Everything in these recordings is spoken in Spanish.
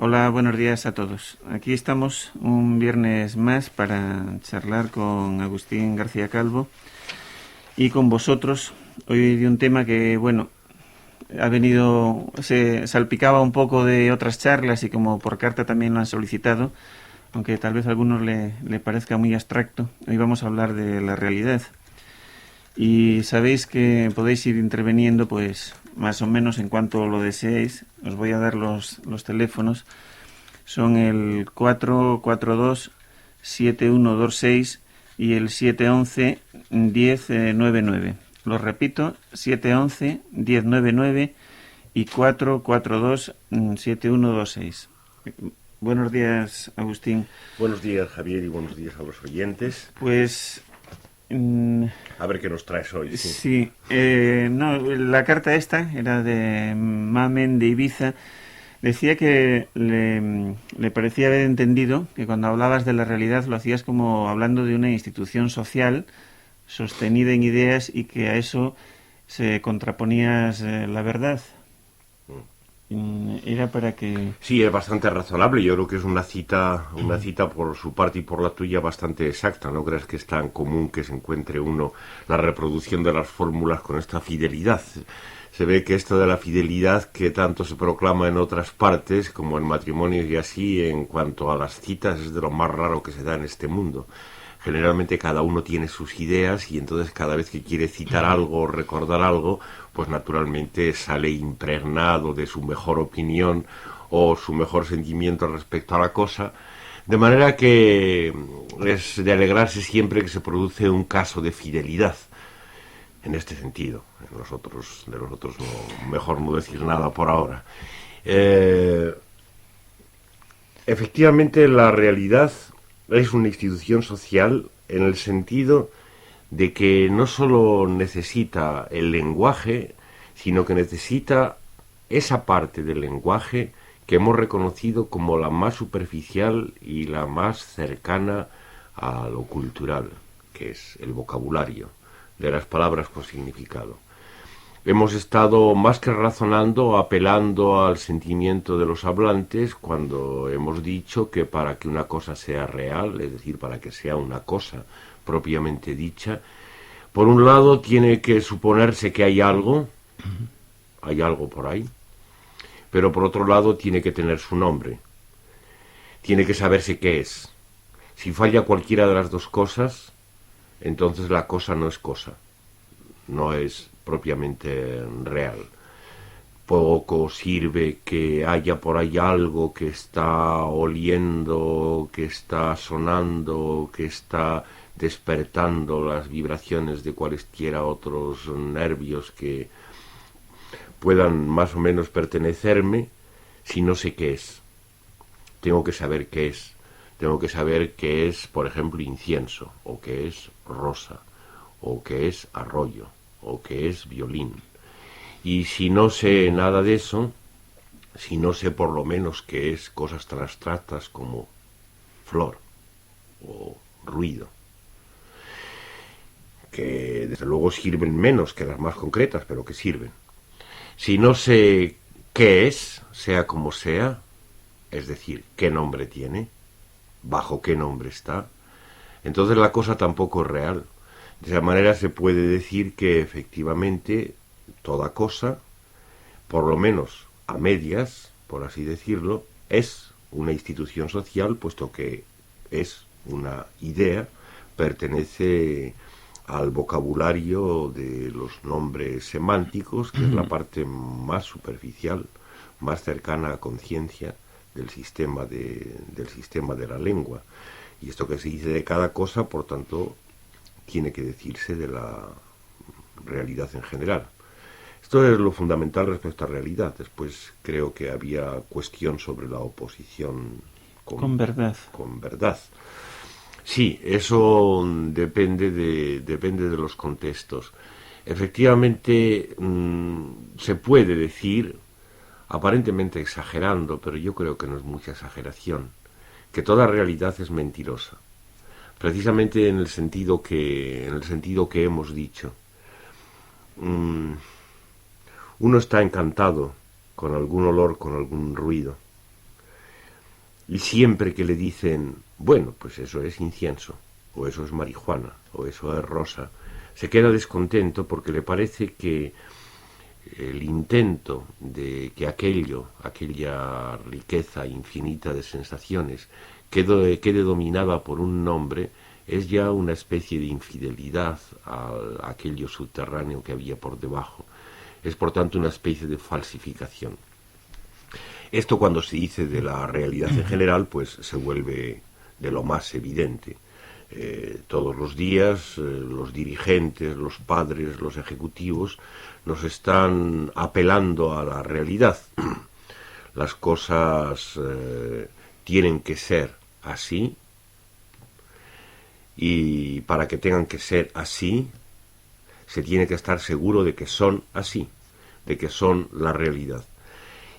Hola, buenos días a todos. Aquí estamos un viernes más para charlar con Agustín García Calvo y con vosotros hoy de un tema que, bueno, ha venido, se salpicaba un poco de otras charlas y como por carta también lo han solicitado, aunque tal vez a algunos le parezca muy abstracto. Hoy vamos a hablar de la realidad. Y sabéis que podéis ir interviniendo, pues más o menos en cuanto lo deseéis. Os voy a dar los teléfonos. Son el 442-7126 y el 711-1099. Los repito, 711-1099 y 442-7126. Buenos días, Agustín. Buenos días, Javier, y buenos días a los oyentes. Pues A ver qué nos traes hoy. sí, no, la carta esta era de Mamen de Ibiza. Decía que le parecía haber entendido que cuando hablabas de la realidad lo hacías como hablando de una institución social sostenida en ideas y que a eso se contraponías la verdad. Era para que... Sí, es bastante razonable. Yo creo que es una cita por su parte y por la tuya bastante exacta. No creas que es tan común que se encuentre uno la reproducción de las fórmulas con esta fidelidad. Se ve que esto de la fidelidad que tanto se proclama en otras partes, como en matrimonios y así, en cuanto a las citas, es de lo más raro que se da en este mundo. Generalmente cada uno tiene sus ideas y entonces cada vez que quiere citar algo o recordar algo, pues naturalmente sale impregnado de su mejor opinión o su mejor sentimiento respecto a la cosa, de manera que es de alegrarse siempre que se produce un caso de fidelidad. En este sentido, de los otros no, mejor no decir nada por ahora. Efectivamente, la realidad es una institución social en el sentido de que no solo necesita el lenguaje, sino que necesita esa parte del lenguaje que hemos reconocido como la más superficial y la más cercana a lo cultural, que es el vocabulario de las palabras con significado. Hemos estado más que razonando, apelando al sentimiento de los hablantes cuando hemos dicho que para que una cosa sea real, es decir, para que sea una cosa propiamente dicha, por un lado tiene que suponerse que hay algo por ahí, pero por otro lado tiene que tener su nombre, tiene que saberse qué es. Si falla cualquiera de las dos cosas, entonces la cosa no es cosa, no es propiamente real. Poco sirve que haya por ahí algo que está oliendo, que está sonando, que está despertando las vibraciones de cualesquiera otros nervios que puedan más o menos pertenecerme, si no sé qué es. Tengo que saber qué es. Tengo que saber qué es, por ejemplo, incienso, o qué es rosa, o qué es arroyo, o qué es violín. Y si no sé nada de eso, si no sé por lo menos qué es cosas tan abstractas como flor o ruido, que desde luego sirven menos que las más concretas, pero que sirven. Si no sé qué es, sea como sea, es decir, qué nombre tiene, bajo qué nombre está, entonces la cosa tampoco es real. De esa manera se puede decir que efectivamente toda cosa, por lo menos a medias, por así decirlo, es una institución social, puesto que es una idea, pertenece al vocabulario de los nombres semánticos, que es la parte más superficial, más cercana a conciencia del sistema de la lengua. Y esto que se dice de cada cosa, por tanto, tiene que decirse de la realidad en general. Esto es lo fundamental respecto a realidad. Después creo que había cuestión sobre la oposición Con verdad. con verdad. Sí, eso depende de los contextos. Efectivamente, se puede decir, aparentemente exagerando, pero yo creo que no es mucha exageración, que toda realidad es mentirosa. Precisamente en el sentido que hemos dicho. Uno está encantado con algún olor, con algún ruido, Y siempre que le dicen, bueno, pues eso es incienso, o eso es marihuana, o eso es rosa, se queda descontento porque le parece que el intento de que aquella riqueza infinita de sensaciones, quede dominada por un nombre, es ya una especie de infidelidad a aquello subterráneo que había por debajo. Es por tanto una especie de falsificación. Esto, cuando se dice de la realidad en general, pues se vuelve de lo más evidente. Todos los días los dirigentes, los padres, los ejecutivos nos están apelando a la realidad. Las cosas tienen que ser así, y para que tengan que ser así se tiene que estar seguro de que son así, de que son la realidad.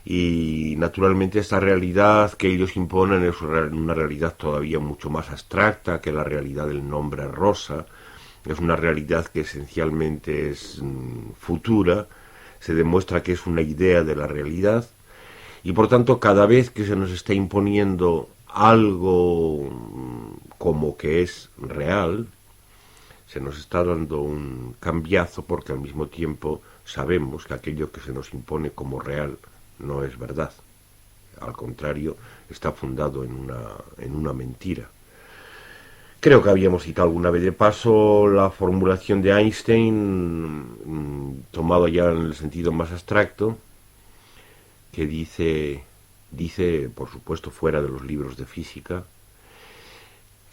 Y naturalmente esta realidad que ellos imponen es una realidad todavía mucho más abstracta que la realidad del nombre rosa. Es una realidad que esencialmente es futura, se demuestra que es una idea de la realidad, y por tanto cada vez que se nos está imponiendo algo como que es real, se nos está dando un cambiazo, porque al mismo tiempo sabemos que aquello que se nos impone como real no es verdad. Al contrario, está fundado en una mentira. Creo que habíamos citado alguna vez de paso la formulación de Einstein, tomado ya en el sentido más abstracto, que dice, por supuesto fuera de los libros de física,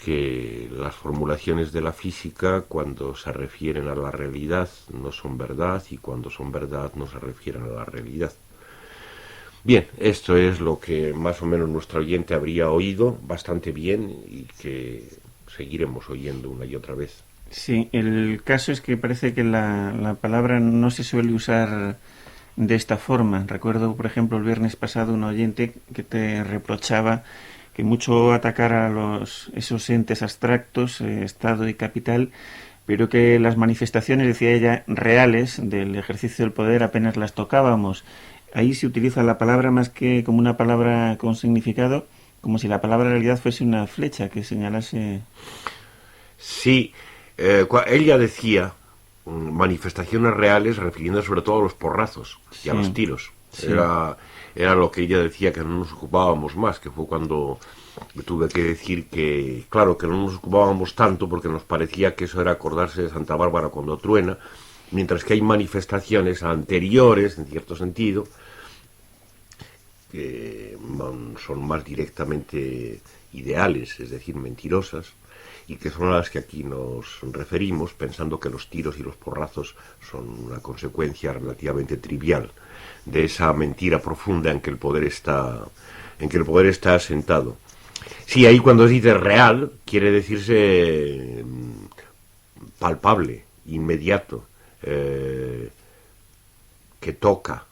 que las formulaciones de la física, cuando se refieren a la realidad, no son verdad, y cuando son verdad no se refieren a la realidad. Bien, esto es lo que más o menos nuestro oyente habría oído bastante bien y que seguiremos oyendo una y otra vez. Sí, el caso es que parece que la palabra no se suele usar de esta forma. Recuerdo, por ejemplo, el viernes pasado un oyente que te reprochaba que mucho atacar a esos entes abstractos, Estado y capital, pero que las manifestaciones, decía ella, reales del ejercicio del poder apenas las tocábamos. Ahí se utiliza la palabra más que como una palabra con significado, como si la palabra realidad fuese una flecha que señalase. Sí, ella decía manifestaciones reales, refiriendo sobre todo a los porrazos y a los tiros. Sí. Era lo que ella decía, que no nos ocupábamos más, que fue cuando tuve que decir que, claro, que no nos ocupábamos tanto porque nos parecía que eso era acordarse de Santa Bárbara cuando truena, mientras que hay manifestaciones anteriores, en cierto sentido, que son más directamente ideales, es decir, mentirosas, y que son a las que aquí nos referimos, pensando que los tiros y los porrazos son una consecuencia relativamente trivial de esa mentira profunda en que el poder está asentado. Sí, ahí cuando se dice real, quiere decirse palpable, inmediato, que toca.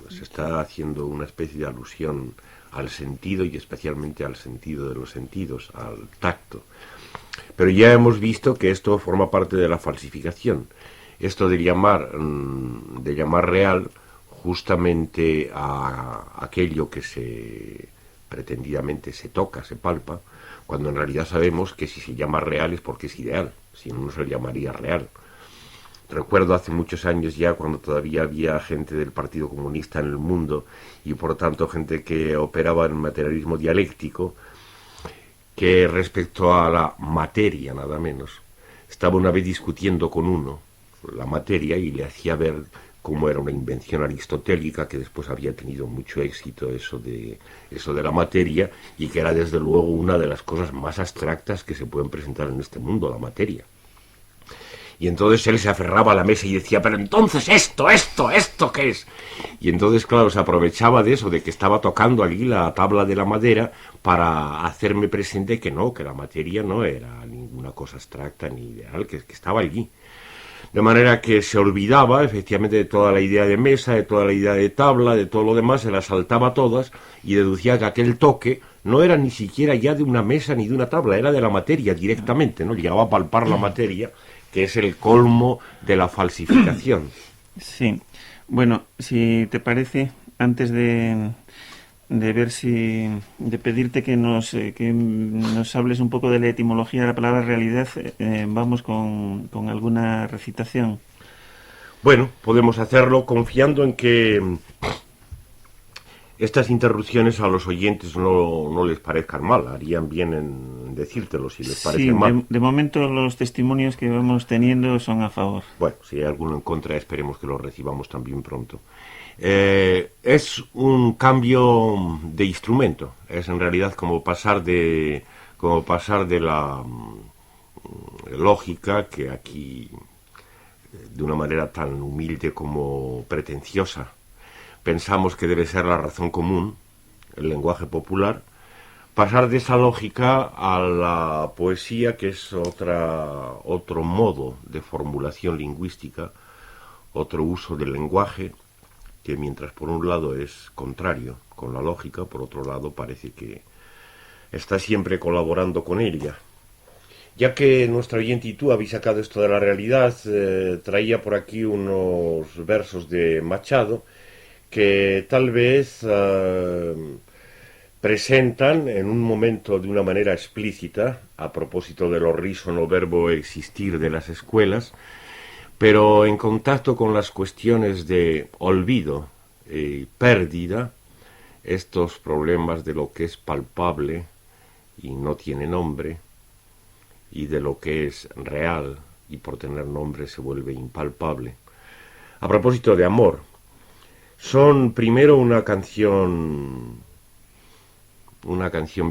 Se está haciendo una especie de alusión al sentido, y especialmente al sentido de los sentidos, al tacto. Pero ya hemos visto que esto forma parte de la falsificación. Esto de llamar real justamente a aquello que pretendidamente se toca, se palpa, cuando en realidad sabemos que si se llama real es porque es ideal, si no, no se le llamaría real. Recuerdo hace muchos años ya, cuando todavía había gente del Partido Comunista en el mundo, y por tanto gente que operaba en materialismo dialéctico, que respecto a la materia, nada menos, estaba una vez discutiendo con uno la materia y le hacía ver cómo era una invención aristotélica, que después había tenido mucho éxito eso de la materia, y que era desde luego una de las cosas más abstractas que se pueden presentar en este mundo, la materia. Y entonces él se aferraba a la mesa y decía, pero entonces esto, ¿qué es? Y entonces, claro, se aprovechaba de eso, de que estaba tocando allí la tabla de la madera, para hacerme presente que no, que la materia no era ninguna cosa abstracta ni ideal, que estaba allí. De manera que se olvidaba efectivamente de toda la idea de mesa, de toda la idea de tabla, de todo lo demás, se las saltaba todas y deducía que aquel toque no era ni siquiera ya de una mesa ni de una tabla, era de la materia directamente, ¿no? Llegaba a palpar la materia, que es el colmo de la falsificación. Sí. Bueno, si te parece, antes de de ver si, de pedirte que nos hables un poco de la etimología de la palabra realidad. Vamos con alguna recitación. Bueno, podemos hacerlo confiando en que estas interrupciones a los oyentes no les parezcan mal. Harían bien en decírtelo si les Sí, parece mal. de momento los testimonios que vamos teniendo son a favor. Bueno, si hay alguno en contra, esperemos que lo recibamos también pronto. Es un cambio de instrumento. Es en realidad como pasar de la lógica, que aquí de una manera tan humilde como pretenciosa pensamos que debe ser la razón común, el lenguaje popular, pasar de esa lógica a la poesía, que es otro modo de formulación lingüística, otro uso del lenguaje, que mientras por un lado es contrario con la lógica, por otro lado parece que está siempre colaborando con ella. Ya que nuestra oyente y tú habéis sacado esto de la realidad, traía por aquí unos versos de Machado que tal vez presentan en un momento de una manera explícita, a propósito del horrísono verbo existir de las escuelas, pero en contacto con las cuestiones de olvido y pérdida, estos problemas de lo que es palpable y no tiene nombre, y de lo que es real y por tener nombre se vuelve impalpable. A propósito de amor, son primero una canción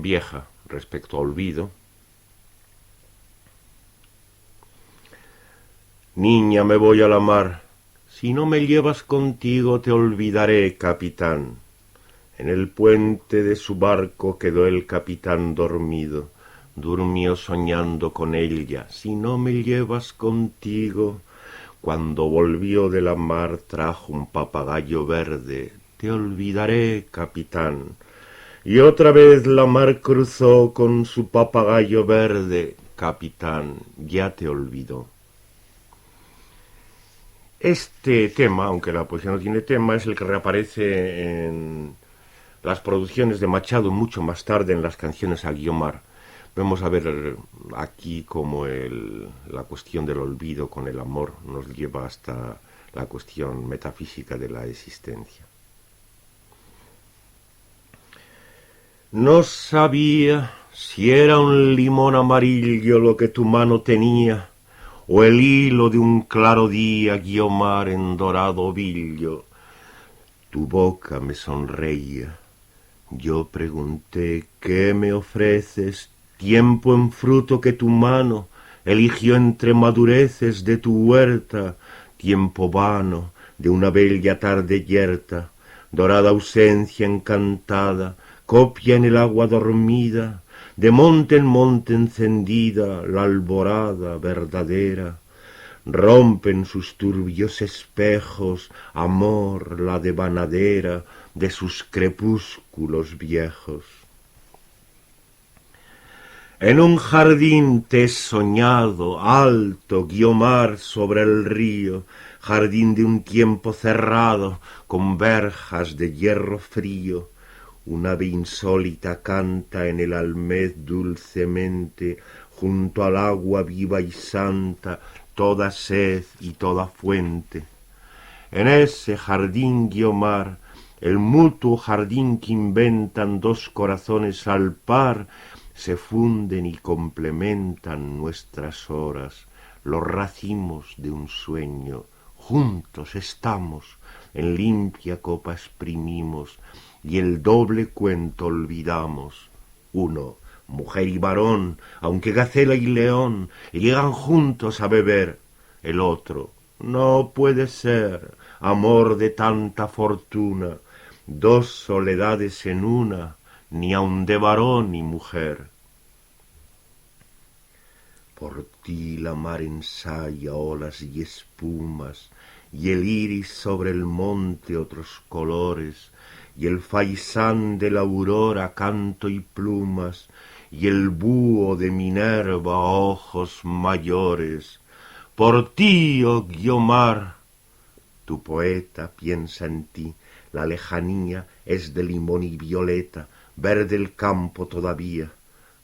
vieja respecto a olvido. Niña, me voy a la mar, si no me llevas contigo te olvidaré, capitán. En el puente de su barco quedó el capitán dormido, durmió soñando con ella, si no me llevas contigo. Cuando volvió de la mar trajo un papagayo verde, te olvidaré, capitán. Y otra vez la mar cruzó con su papagayo verde, capitán, ya te olvidó. Este tema, aunque la poesía no tiene tema, es el que reaparece en las producciones de Machado mucho más tarde en las canciones a Guiomar. Vamos a ver aquí cómo la cuestión del olvido con el amor nos lleva hasta la cuestión metafísica de la existencia. No sabía si era un limón amarillo lo que tu mano tenía, o el hilo de un claro día, Guiomar, en dorado ovillo. Tu boca me sonreía. Yo pregunté, ¿qué me ofreces? Tiempo en fruto que tu mano eligió entre madureces de tu huerta, tiempo vano de una bella tarde yerta, dorada ausencia encantada, copia en el agua dormida, de monte en monte encendida, la alborada verdadera. Rompen sus turbios espejos, amor, la devanadera de sus crepúsculos viejos. En un jardín te he soñado, alto, Guiomar, sobre el río, jardín de un tiempo cerrado, con verjas de hierro frío. Un ave insólita canta en el almez dulcemente, junto al agua viva y santa, toda sed y toda fuente. En ese jardín, Guiomar, el mutuo jardín que inventan dos corazones al par, se funden y complementan nuestras horas, los racimos de un sueño. Juntos estamos, en limpia copa exprimimos, y el doble cuento olvidamos. Uno, mujer y varón, aunque gacela y león, llegan juntos a beber. El otro, no puede ser, amor de tanta fortuna, dos soledades en una, ni aun de varón ni mujer. Por ti la mar ensaya olas y espumas, y el iris sobre el monte otros colores, y el faisán de la aurora canto y plumas, y el búho de Minerva ojos mayores. Por ti, oh Guiomar, tu poeta piensa en ti, La lejanía es de limón y violeta, verde el campo todavía.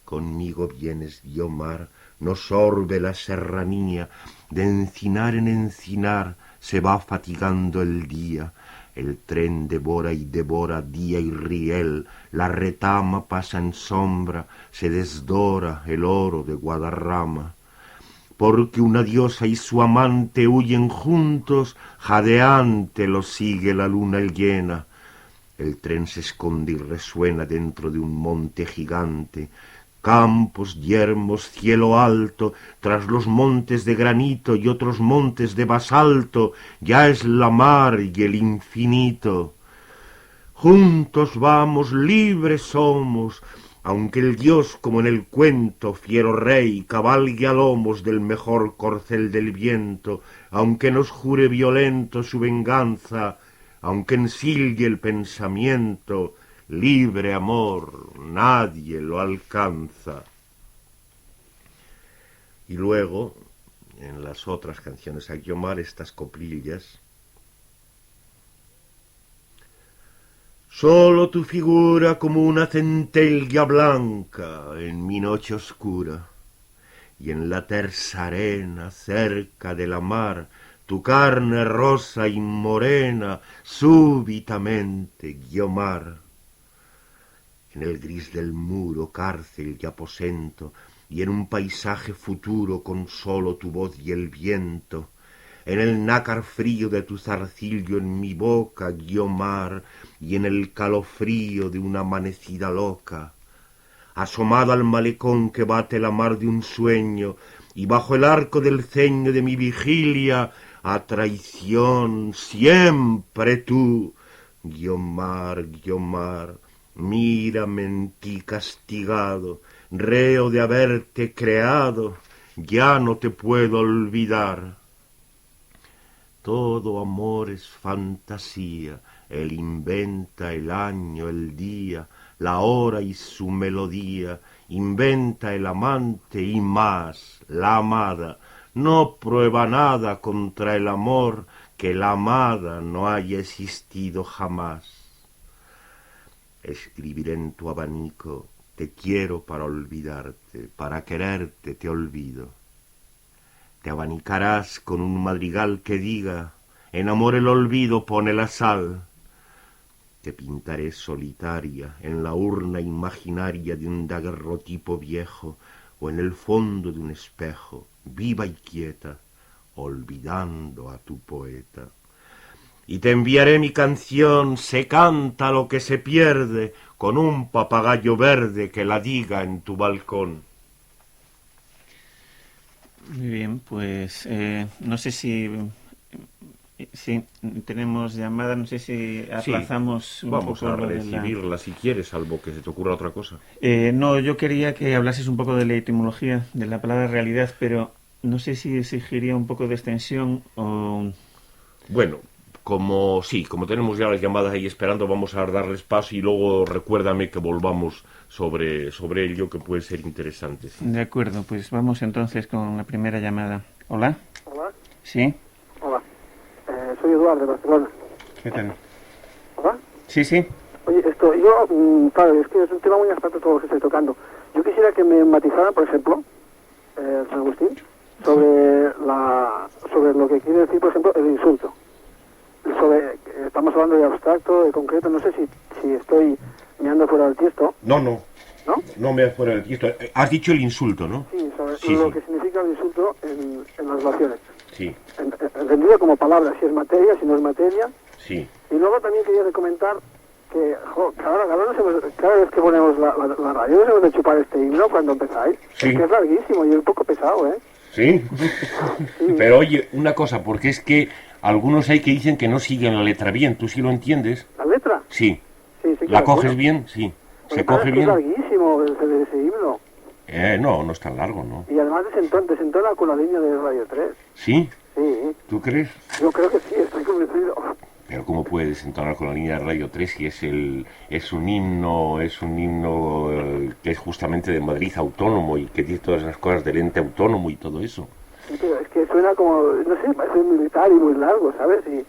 Conmigo vienes, Guiomar, no sorbe la serranía, de encinar en encinar se va fatigando el día. El tren devora y devora día y riel, la retama pasa en sombra, se desdora el oro de Guadarrama. Porque una diosa y su amante huyen juntos, jadeante los sigue la luna llena. El tren se esconde y resuena dentro de un monte gigante. Campos yermos, cielo alto, tras los montes de granito y otros montes de basalto, ya es la mar y el infinito. Juntos vamos, libres somos, aunque el dios, como en el cuento, fiero rey, cabalgue a lomos del mejor corcel del viento, aunque nos jure violento su venganza, aunque ensilgue el pensamiento, libre amor, nadie lo alcanza. Y luego, en las otras canciones a Guiomar, estas coplillas. Solo tu figura como una centella blanca en mi noche oscura, y en la tersa arena cerca de la mar, tu carne rosa y morena, súbitamente, Guiomar. En el gris del muro, cárcel y aposento, y en un paisaje futuro con solo tu voz y el viento, en el nácar frío de tu zarcillo en mi boca, Guiomar, y en el calofrío de una amanecida loca, asomado al malecón que bate la mar de un sueño, y bajo el arco del ceño de mi vigilia, a traición siempre tú, Guiomar, Guiomar, mírame en ti castigado, reo de haberte creado, ya no te puedo olvidar. Todo amor es fantasía, él inventa el año, el día, la hora y su melodía, inventa el amante y más, la amada, no prueba nada contra el amor, que la amada no haya existido jamás. Escribiré en tu abanico, te quiero para olvidarte, para quererte te olvido. Te abanicarás con un madrigal que diga, en amor el olvido pone la sal. Te pintaré solitaria en la urna imaginaria de un daguerrotipo viejo, o en el fondo de un espejo, viva y quieta, olvidando a tu poeta. Y te enviaré mi canción, se canta lo que se pierde, con un papagayo verde que la diga en tu balcón. Muy bien, pues no sé si tenemos llamada, no sé si aplazamos un vamos poco a lo de recibirla si quieres, salvo que se te ocurra otra cosa. No, yo quería que hablases un poco de la etimología de la palabra realidad, pero no sé si exigiría un poco de extensión o... Bueno, como tenemos ya las llamadas ahí esperando, vamos a darles paso y luego recuérdame que volvamos sobre ello, que puede ser interesante. Sí. De acuerdo, pues vamos entonces con la primera llamada. ¿Hola? Hola. ¿Sí? Hola. Soy Eduardo de Barcelona. ¿Qué tal? ¿Hola? Sí, sí. Oye, claro, es que es un tema muy abstracto todo lo que estoy tocando. Yo quisiera que me matizara, por ejemplo, San Agustín, sobre lo que quiere decir, por ejemplo, el insulto. Estamos hablando de abstracto, de concreto, no sé si estoy meando fuera del tiesto. No. ¿No? No me das fuera del tiesto. Has dicho el insulto, ¿no? Sí, sobre lo que significa el insulto en las relaciones. Sí. Entendido como palabra, si es materia, si no es materia. Sí. Y luego también quería comentar que cada vez que ponemos la radio nos hemos de chupar este himno cuando empezáis. Sí. Es que es larguísimo y es un poco pesado, ¿eh? ¿Sí? Sí. Pero oye, una cosa, porque es que algunos hay que dicen que no siguen la letra bien. ¿Tú sí lo entiendes? ¿La letra? Sí. Sí, ¿La coges bien? Sí. ¿Se coge bien? Es larguísimo ese himno. No es tan largo, ¿no? Y además desentona con la línea de Radio 3. ¿Sí? Sí. ¿Tú crees? Yo creo que sí, estoy convencido. Pero ¿cómo puede desentonar con la línea de Radio 3 si es un himno que es justamente de Madrid autónomo y que dice todas las cosas del ente autónomo y todo eso? Sí, pero es que suena como, no sé, parece militar y muy largo, ¿sabes? Y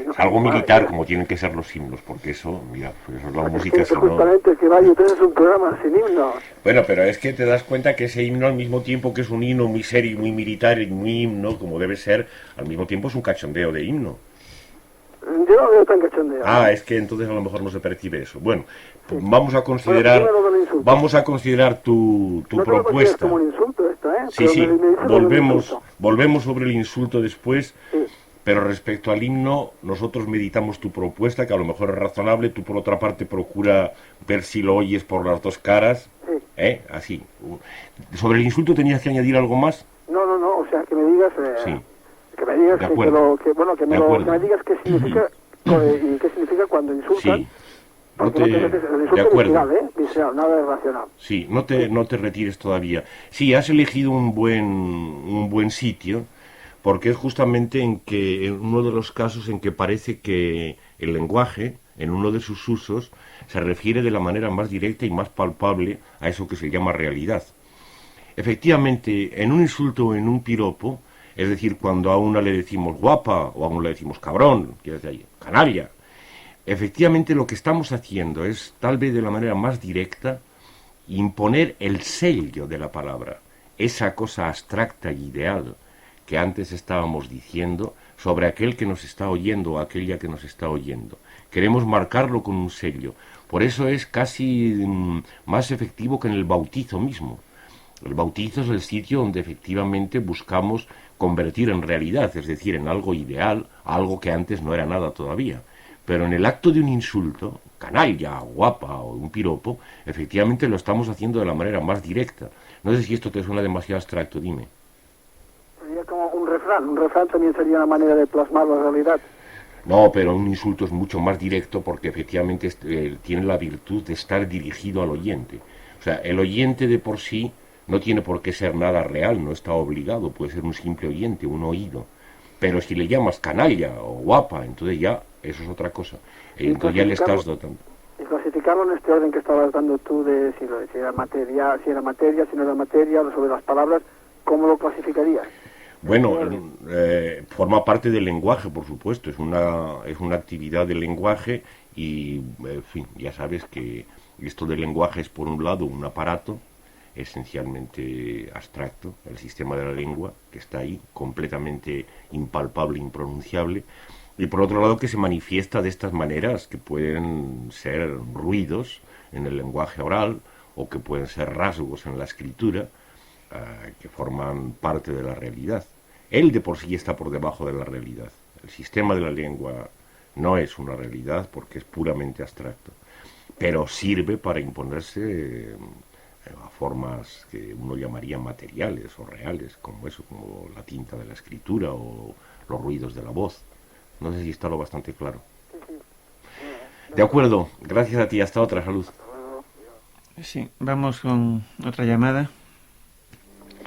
no Es algo sé, militar, como tienen que ser los himnos, porque eso, mira, pues eso es la música, si no... justamente, que vaya, entonces es un programa sin himnos. Bueno, pero es que te das cuenta que ese himno, al mismo tiempo que es un himno muy serio, muy militar y muy himno, como debe ser, al mismo tiempo es un cachondeo de himno. Yo no veo tan cachondeo. Ah, ¿no? es que entonces a lo mejor no se percibe eso. Bueno, Sí. vamos a considerar, Bueno, primero del insulto. vamos a considerar tu No te lo consideres propuesta. como un insulto esto, ¿eh? Sí, Pero sí, me dice como un insulto. volvemos sobre el insulto después, Sí. pero respecto al himno, nosotros meditamos tu propuesta, que a lo mejor es razonable, tú por otra parte procura ver si lo oyes por las dos caras, Sí. Así. ¿Sobre el insulto tenías que añadir algo más? No, o sea, que me digas... Sí. Que me digas De que acuerdo. que me digas qué significa y qué significa cuando insultan. Sí. No Porque muchas veces el insulto de es acuerdo. visceral, visceral, nada es racional. Sí, no te retires todavía. Sí, has elegido un buen sitio, porque es justamente en uno de los casos en que parece que el lenguaje, en uno de sus usos, se refiere de la manera más directa y más palpable a eso que se llama realidad. Efectivamente, en un insulto o en un piropo, es decir, cuando a una le decimos guapa o a uno le decimos cabrón, quieres decir, canalla, efectivamente lo que estamos haciendo es, tal vez de la manera más directa, imponer el sello de la palabra, esa cosa abstracta y ideal que antes estábamos diciendo sobre aquel que nos está oyendo o aquella que nos está oyendo. Queremos marcarlo con un sello. Por eso es casi más efectivo que en el bautizo mismo. El bautizo es el sitio donde efectivamente buscamos convertir en realidad, es decir, en algo ideal, algo que antes no era nada todavía. Pero en el acto de un insulto, canalla, guapa o un piropo, efectivamente lo estamos haciendo de la manera más directa. No sé si esto te suena demasiado abstracto, dime. Sería como un refrán también sería una manera de plasmar la realidad. No, pero un insulto es mucho más directo porque efectivamente tiene la virtud de estar dirigido al oyente. O sea, el oyente de por sí no tiene por qué ser nada real, no está obligado, puede ser un simple oyente, un oído. Pero si le llamas canalla o guapa, entonces ya eso es otra cosa. Entonces ya le estás dotando. Y clasificarlo en este orden que estabas dando tú de si era materia, si no era materia, sobre las palabras, ¿cómo lo clasificarías? Bueno, forma parte del lenguaje, por supuesto, es una actividad del lenguaje y, en fin, ya sabes que esto del lenguaje es, por un lado, un aparato esencialmente abstracto, el sistema de la lengua, que está ahí, completamente impalpable, impronunciable, y por otro lado que se manifiesta de estas maneras, que pueden ser ruidos en el lenguaje oral, o que pueden ser rasgos en la escritura, que forman parte de la realidad. Él de por sí está por debajo de la realidad. El sistema de la lengua no es una realidad porque es puramente abstracto, pero sirve para imponerse a formas que uno llamaría materiales o reales, como eso, como la tinta de la escritura o los ruidos de la voz. No sé si está lo bastante claro. De acuerdo, gracias a ti, hasta otra, salud. Sí, vamos con otra llamada.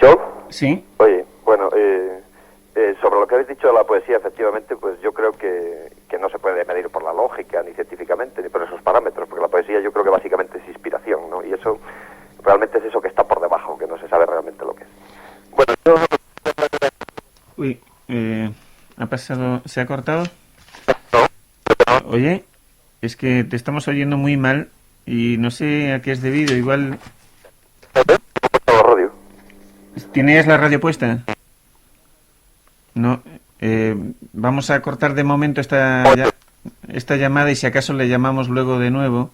¿Yo? Sí. Oye, bueno, sobre lo que habéis dicho de la poesía, efectivamente, pues yo creo que no se puede medir por la lógica, ni científicamente, ni por esos parámetros, porque la poesía yo creo que básicamente es inspiración, ¿no? Y eso realmente es eso que está por debajo, que no se sabe realmente lo que es. Bueno, yo... Uy, ha pasado, ¿se ha cortado? Oye, es que te estamos oyendo muy mal y no sé a qué es debido, igual... radio. ¿Tienes la radio puesta? No, vamos a cortar de momento esta llamada y si acaso le llamamos luego de nuevo.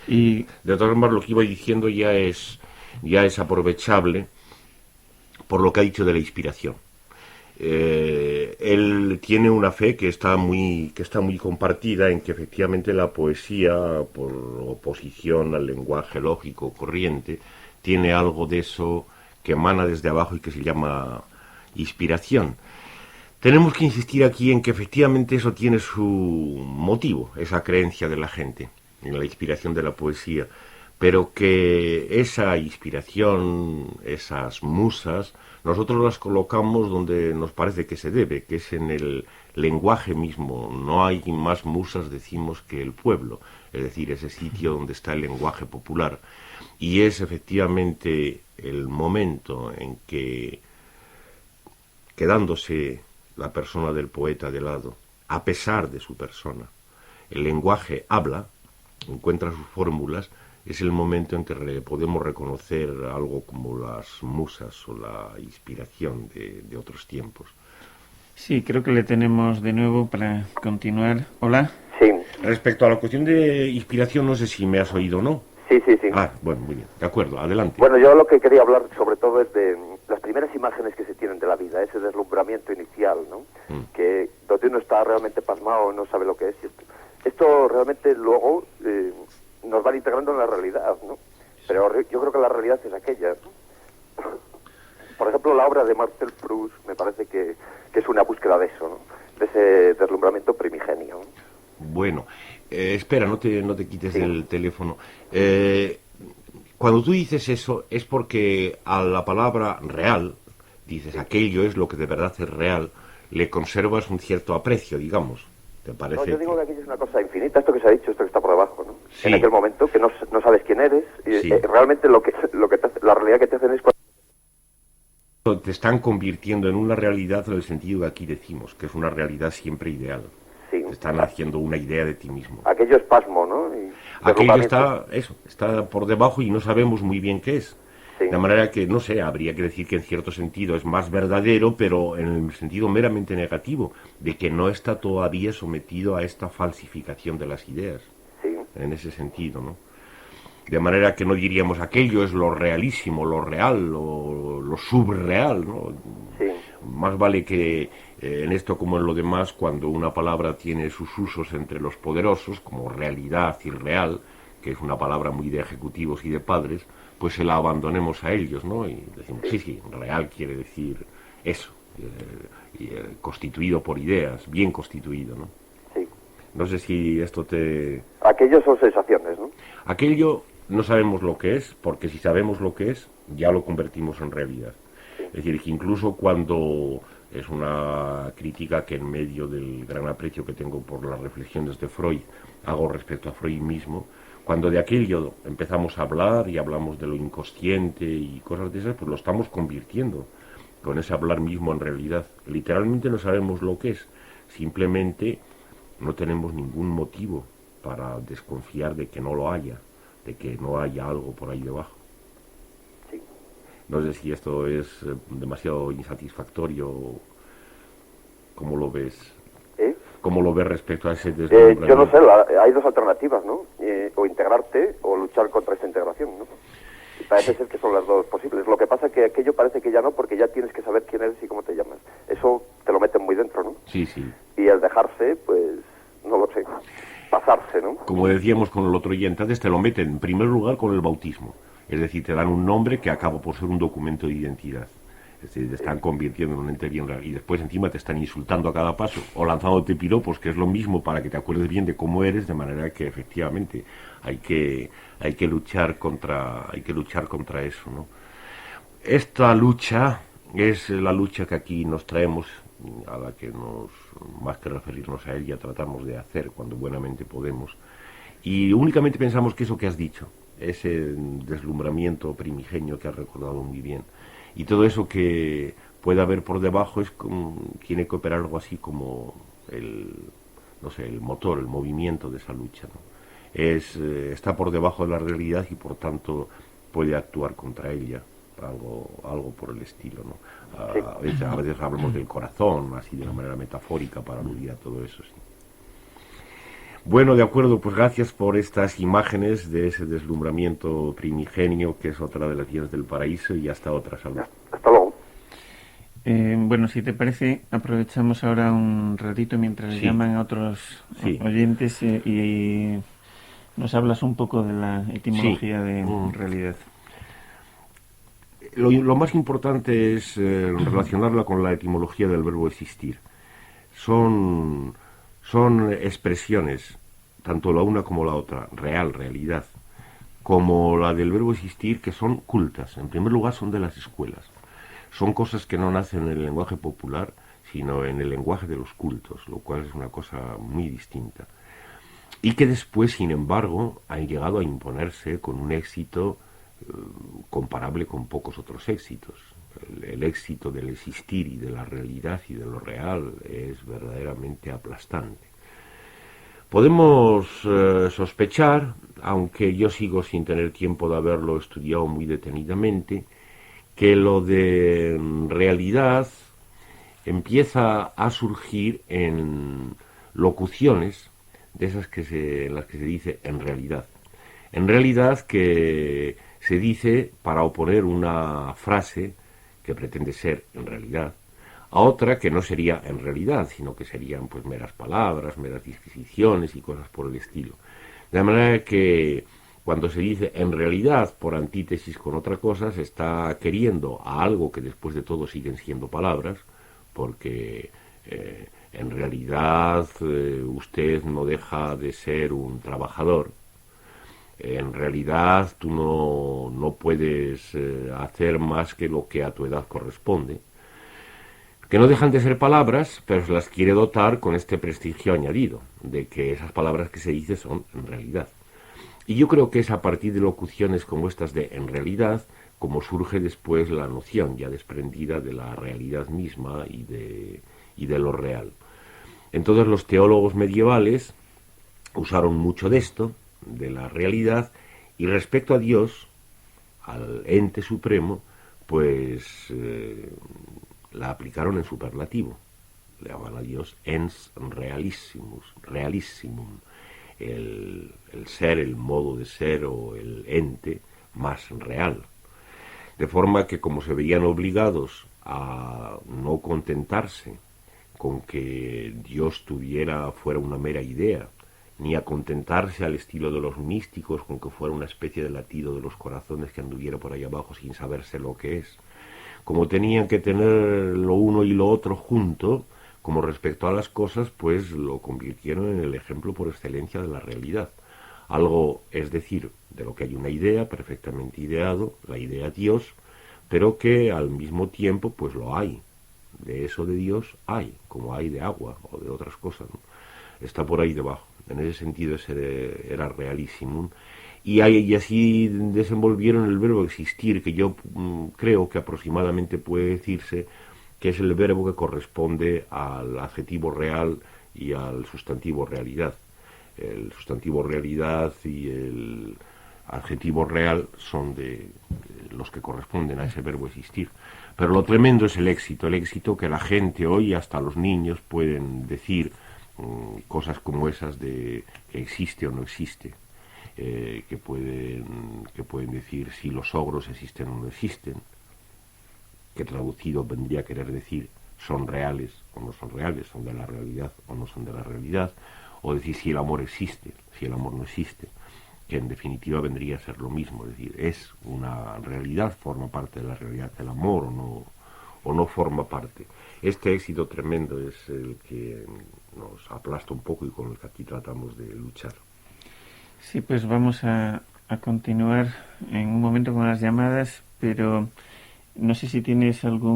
Y de todas formas, lo que iba diciendo ya es aprovechable por lo que ha dicho de la inspiración. Él tiene una fe que está muy compartida en que efectivamente la poesía, por oposición al lenguaje lógico corriente, tiene algo de eso que emana desde abajo y que se llama inspiración. Tenemos que insistir aquí en que efectivamente eso tiene su motivo, esa creencia de la gente en la inspiración de la poesía, pero que esa inspiración, esas musas, nosotros las colocamos donde nos parece que se debe, que es en el lenguaje mismo. No hay más musas, decimos, que el pueblo, es decir, ese sitio donde está el lenguaje popular, y es efectivamente el momento en que quedándose la persona del poeta de lado, a pesar de su persona. El lenguaje habla, encuentra sus fórmulas, es el momento en que podemos reconocer algo como las musas o la inspiración de otros tiempos. Sí, creo que le tenemos de nuevo para continuar. Hola. Sí, Respecto a la cuestión de inspiración, no sé si me has oído o no. sí, sí, sí. Ah, bueno, muy bien, de acuerdo, adelante. Bueno, yo lo que quería hablar sobre todo es de las primeras imágenes que se tienen de la vida, ese deslumbramiento inicial, ¿no? Que donde uno está realmente pasmado, no sabe lo que es. Esto realmente luego nos van integrando en la realidad, ¿no? Pero yo creo que la realidad es aquella, ¿no? Por ejemplo, la obra de Marcel Proust me parece que es una búsqueda de eso, ¿no? De ese deslumbramiento primigenio, ¿no? Bueno, espera, no te quites Sí. del teléfono. Cuando tú dices eso es porque a la palabra real, dices aquello es lo que de verdad es real, le conservas un cierto aprecio, digamos. ¿Te parece? No, yo digo que aquello es una cosa infinita, esto que se ha dicho, esto que está por debajo, ¿no? Sí. En aquel momento que no sabes quién eres, y Sí. realmente lo que te hace, la realidad que te hacen es Te están convirtiendo en una realidad en el sentido que aquí decimos, que es una realidad siempre ideal. sí, Te están haciendo una idea de ti mismo. aquello es pasmo, ¿no? Y Aquello deslumbramiento. está por debajo y no sabemos muy bien qué es. Sí. De manera que, no sé, habría que decir que en cierto sentido es más verdadero, pero en el sentido meramente negativo, de que no está todavía sometido a esta falsificación de las ideas. Sí. En ese sentido, ¿no? De manera que no diríamos aquello es lo realísimo, lo real, lo subreal, ¿no? Sí. Más vale que en esto como en lo demás, cuando una palabra tiene sus usos entre los poderosos, como realidad y real, que es una palabra muy de ejecutivos y de padres, pues se la abandonemos a ellos, ¿no? Y decimos, sí, real quiere decir eso, constituido por ideas, bien constituido, ¿no? Sí. No sé si esto te... Aquello son sensaciones, ¿no? Aquello no sabemos lo que es, porque si sabemos lo que es, ya lo convertimos en realidad. Es decir, que incluso cuando es una crítica que en medio del gran aprecio que tengo por las reflexiones de Freud hago respecto a Freud mismo, cuando de aquello empezamos a hablar y hablamos de lo inconsciente y cosas de esas, pues lo estamos convirtiendo con ese hablar mismo en realidad. Literalmente no sabemos lo que es, simplemente no tenemos ningún motivo para desconfiar de que no lo haya, de que no haya algo por ahí debajo. Sí. No sé si esto es demasiado insatisfactorio. ¿Cómo lo ves? ¿Eh? ¿Cómo lo ves respecto a ese Yo deslumbramiento? no sé, hay dos alternativas, ¿no? O integrarte o luchar contra esa integración, ¿no? Y parece ser que son las dos posibles. Lo que pasa es que aquello parece que ya no, porque ya tienes que saber quién eres y cómo te llamas. Eso te lo meten muy dentro, ¿no? Sí, sí. Y el dejarse, pues, no lo sé, pasarse, ¿no? Como decíamos con el otro oyente, antes te lo meten en primer lugar con el bautismo. Es decir, te dan un nombre que acaba por ser un documento de identidad. Es decir, te están convirtiendo en un ente bien real. Y después encima te están insultando a cada paso o lanzándote piropos, que es lo mismo para que te acuerdes bien de cómo eres, de manera que efectivamente hay que luchar contra eso, ¿no? Esta lucha es la lucha que aquí nos traemos, a la que más que referirnos a ella, tratamos de hacer cuando buenamente podemos. Y únicamente pensamos que eso que has dicho, ese deslumbramiento primigenio que has recordado muy bien, y todo eso que puede haber por debajo tiene que operar algo así como el motor, el movimiento de esa lucha, ¿no? Está por debajo de la realidad y por tanto puede actuar contra ella, algo por el estilo, ¿no? Sí. A veces hablamos del corazón, así de una manera metafórica para aludir a todo eso, sí. Bueno, de acuerdo, pues gracias por estas imágenes de ese deslumbramiento primigenio, que es otra de las guías del paraíso, y hasta otra. Salud. Hasta luego. Bueno, si te parece, aprovechamos ahora un ratito mientras Sí. llaman a otros Sí. oyentes y nos hablas un poco de la etimología de realidad. Lo más importante es relacionarla con la etimología del verbo existir. Son expresiones, tanto la una como la otra, realidad, como la del verbo existir, que son cultas. En primer lugar, son de las escuelas. Son cosas que no nacen en el lenguaje popular, sino en el lenguaje de los cultos, lo cual es una cosa muy distinta. Y que después, sin embargo, han llegado a imponerse con un éxito comparable con pocos otros éxitos. el éxito del existir y de la realidad y de lo real es verdaderamente aplastante. Podemos sospechar, aunque yo sigo sin tener tiempo de haberlo estudiado muy detenidamente, que lo de realidad empieza a surgir en locuciones de esas en las que se dice en realidad. En realidad, que se dice para oponer una frase que pretende ser en realidad a otra que no sería en realidad, sino que serían pues meras palabras, meras disquisiciones y cosas por el estilo. De manera que cuando se dice en realidad por antítesis con otra cosa, se está queriendo a algo que después de todo siguen siendo palabras, porque en realidad usted no deja de ser un trabajador. En realidad tú no puedes hacer más que lo que a tu edad corresponde. Que no dejan de ser palabras, pero se las quiere dotar con este prestigio añadido, de que esas palabras que se dicen son en realidad. Y yo creo que es a partir de locuciones como estas de en realidad, como surge después la noción ya desprendida de la realidad misma y de lo real. Entonces los teólogos medievales usaron mucho de esto, de la realidad, y respecto a Dios, al ente supremo, pues la aplicaron en superlativo. Le llaman a Dios ens realissimum, el ser, el modo de ser o el ente más real. De forma que como se veían obligados a no contentarse con que Dios fuera una mera idea, ni a contentarse al estilo de los místicos con que fuera una especie de latido de los corazones que anduviera por ahí abajo sin saberse lo que es. Como tenían que tener lo uno y lo otro junto, como respecto a las cosas, pues lo convirtieron en el ejemplo por excelencia de la realidad. Algo, es decir, de lo que hay una idea perfectamente ideado, la idea Dios, pero que al mismo tiempo pues lo hay. De eso de Dios hay, como hay de agua o de otras cosas, ¿no? Está por ahí debajo. En ese sentido ese era realísimo. Y así desenvolvieron el verbo existir, que yo creo que aproximadamente puede decirse que es el verbo que corresponde al adjetivo real y al sustantivo realidad. El sustantivo realidad y el adjetivo real son de los que corresponden a ese verbo existir. Pero lo tremendo es el éxito que la gente hoy, hasta los niños, pueden decir cosas como esas de que existe o no existe, que pueden decir si los ogros existen o no existen, que traducido vendría a querer decir son reales o no son reales, son de la realidad o no son de la realidad, o decir si el amor existe, si el amor no existe, que en definitiva vendría a ser lo mismo, es decir, es una realidad, forma parte de la realidad del amor o no forma parte. Este éxito tremendo es el que nos aplasta un poco y con el que aquí tratamos de luchar. Sí, pues vamos a continuar en un momento con las llamadas, pero no sé si tienes algo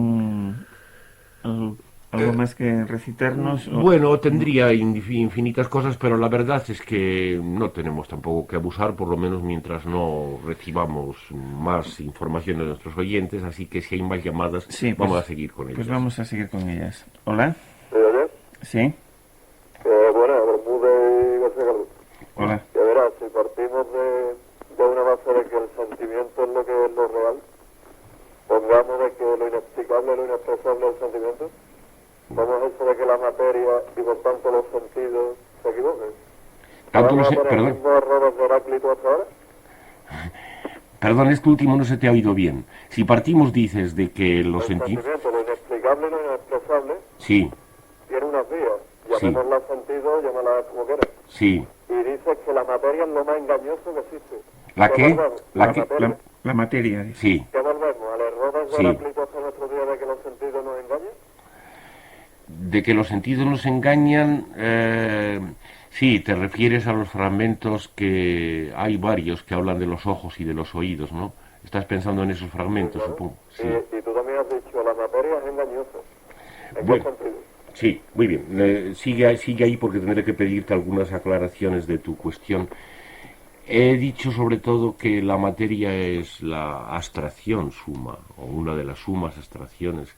más que recitarnos. Bueno, tendría infinitas cosas, pero la verdad es que no tenemos tampoco que abusar, por lo menos mientras no recibamos más información de nuestros oyentes, así que si hay más llamadas, sí, vamos a seguir con ellas. Pues vamos a seguir con ellas. ¿Hola? Sí. Bueno, Bermúdez y García Calvo. Hola. Que verás, si partimos de una base de que el sentimiento es lo que es lo real, pongamos de que lo inexplicable, lo inexpresable es el sentimiento, vamos a eso de que la materia y por tanto los sentidos se equivoquen. ¿Vamos a poner los mismos errores de Heráclito hasta ahora? Perdón, este último no se te ha oído bien. Si partimos, dices, de que los sentimientos, lo inexplicable y lo inexpresable, sí, tiene unas vías, llamémosla sentido, llámala como quieras. Sí. Y dices que la materia es lo más engañoso que existe. ¿La qué? La materia. Sí. ¿Qué volvemos? ¿Al error de Heráclito hasta nuestro día de que los sentidos nos engañan? De que los sentidos nos engañan, sí, te refieres a los fragmentos que hay varios que hablan de los ojos y de los oídos, ¿no? Estás pensando en esos fragmentos, supongo. Sí. Y tú también has dicho, la materia es engañosa. ¿En bueno, qué sentido? Sí, muy bien. Sigue ahí porque tendré que pedirte algunas aclaraciones de tu cuestión. He dicho sobre todo que la materia es la abstracción suma, o una de las sumas abstracciones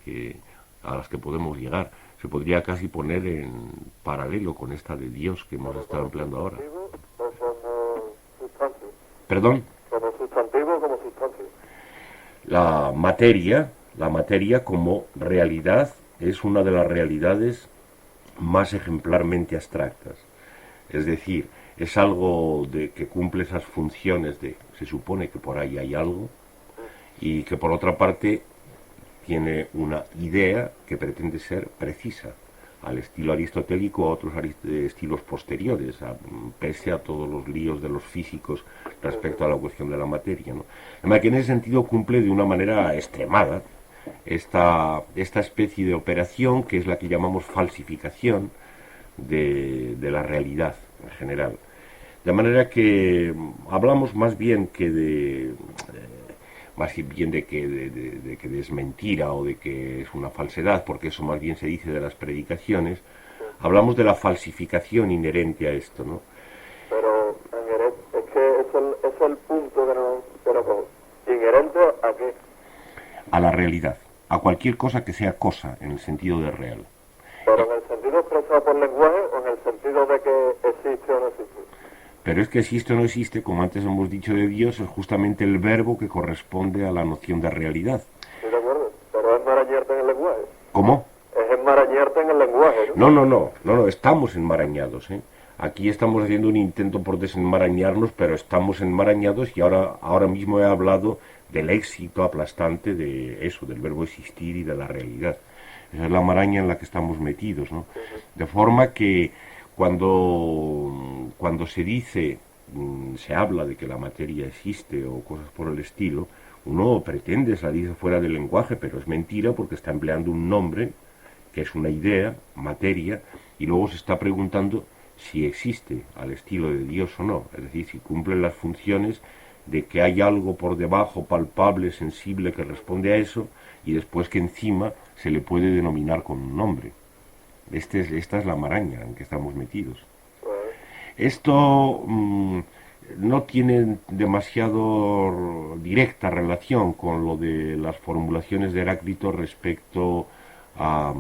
a las que podemos llegar. Se podría casi poner en paralelo con esta de Dios que hemos estado empleando ahora. ¿Sustantivo o como sustancia? ¿Perdón? ¿Como sustantivo o como sustancia? La materia como realidad es una de las realidades más ejemplarmente abstractas. Es decir, es algo que cumple esas funciones se supone que por ahí hay algo, y que por otra parte tiene una idea que pretende ser precisa, al estilo aristotélico o a otros estilos posteriores, pese a todos los líos de los físicos respecto a la cuestión de la materia, ¿no? Además que en ese sentido cumple de una manera extremada esta especie de operación que es la que llamamos falsificación de la realidad en general. De manera que hablamos más bien que de que es mentira o de que es una falsedad, porque eso más bien se dice de las predicaciones. Hablamos de la falsificación inherente a esto, ¿no? Pero es que eso es el punto que no cojo. ¿Inherente a qué? A la realidad, a cualquier cosa que sea cosa, en el sentido de real. ¿Pero en el sentido expresado por lenguaje o en el sentido de que existe o no existe? Pero es que existe o no existe, como antes hemos dicho de Dios, es justamente el verbo que corresponde a la noción de realidad. Sí, de acuerdo, pero es enmarañarte en el lenguaje. ¿Cómo? Es enmarañarte en el lenguaje, ¿no? No, estamos enmarañados, ¿eh? Aquí estamos haciendo un intento por desenmarañarnos, pero estamos enmarañados, y ahora mismo he hablado del éxito aplastante de eso, del verbo existir y de la realidad. Esa es la maraña en la que estamos metidos, ¿no? De forma que cuando se dice, se habla de que la materia existe o cosas por el estilo, uno pretende salir fuera del lenguaje, pero es mentira porque está empleando un nombre que es una idea, materia, y luego se está preguntando si existe al estilo de Dios o no, es decir, si cumple las funciones de que hay algo por debajo, palpable, sensible, que responde a eso, y después que encima se le puede denominar con un nombre. Esta es la maraña en que estamos metidos. Esto no tiene demasiado directa relación con lo de las formulaciones de Heráclito respecto a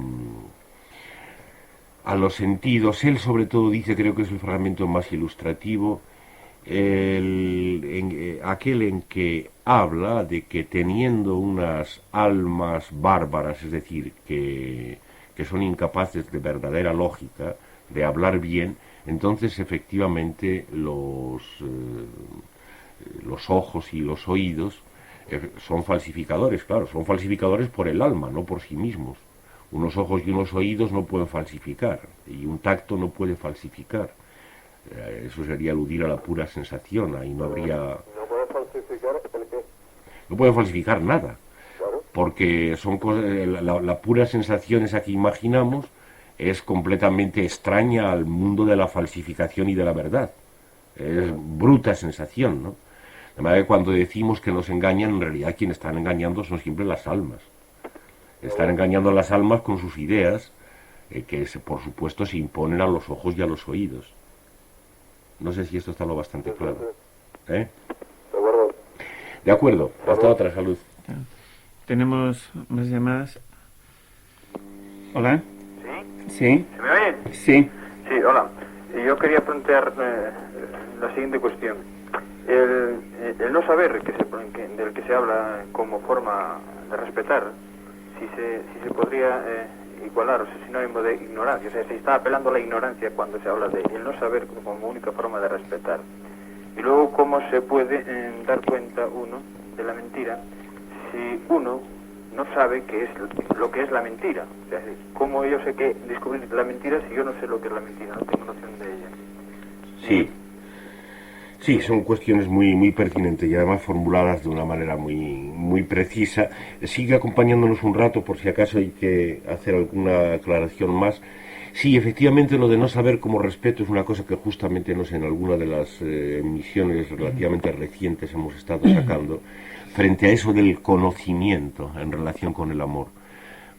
los sentidos. Él sobre todo dice, creo que es el fragmento más ilustrativo, aquel en que habla de que teniendo unas almas bárbaras, es decir, que son incapaces de verdadera lógica, de hablar bien, entonces efectivamente los ojos y los oídos son falsificadores, claro, son falsificadores por el alma, no por sí mismos. Unos ojos y unos oídos no pueden falsificar, y un tacto no puede falsificar. Eso sería aludir a la pura sensación, ahí no habría... ¿No puede falsificar el qué? No puede falsificar nada, Claro. porque son cosas, la pura sensación esa que imaginamos es completamente extraña al mundo de la falsificación y de la verdad. Es bruta sensación, ¿no? De manera que cuando decimos que nos engañan, en realidad quienes están engañando son siempre las almas. Están engañando a las almas con sus ideas, que por supuesto se imponen a los ojos y a los oídos. No sé si esto está lo bastante claro. ¿Eh? De acuerdo. De acuerdo, hasta otra, salud. Tenemos más llamadas. Hola. ¿Sí? ¿Sí? ¿Se me oye? Sí. Sí, hola. Yo quería plantear la siguiente cuestión. El no saber del que se habla como forma de respetar, si se podría igualar, o sea, sinónimo de ignorancia. O sea, se está apelando a la ignorancia cuando se habla de el no saber como única forma de respetar. Y luego, ¿cómo se puede dar cuenta uno de la mentira si uno no sabe qué es lo que es la mentira? O sea, ¿cómo yo sé que descubrir la mentira si yo no sé lo que es la mentira? No tengo noción de ella. Sí, son cuestiones muy pertinentes y además formuladas de una manera muy precisa. Sigue acompañándonos un rato por si acaso hay que hacer alguna aclaración más. Sí, efectivamente lo de no saber como respeto es una cosa que justamente, no sé, en alguna de las emisiones relativamente recientes hemos estado sacando, frente a eso del conocimiento en relación con el amor.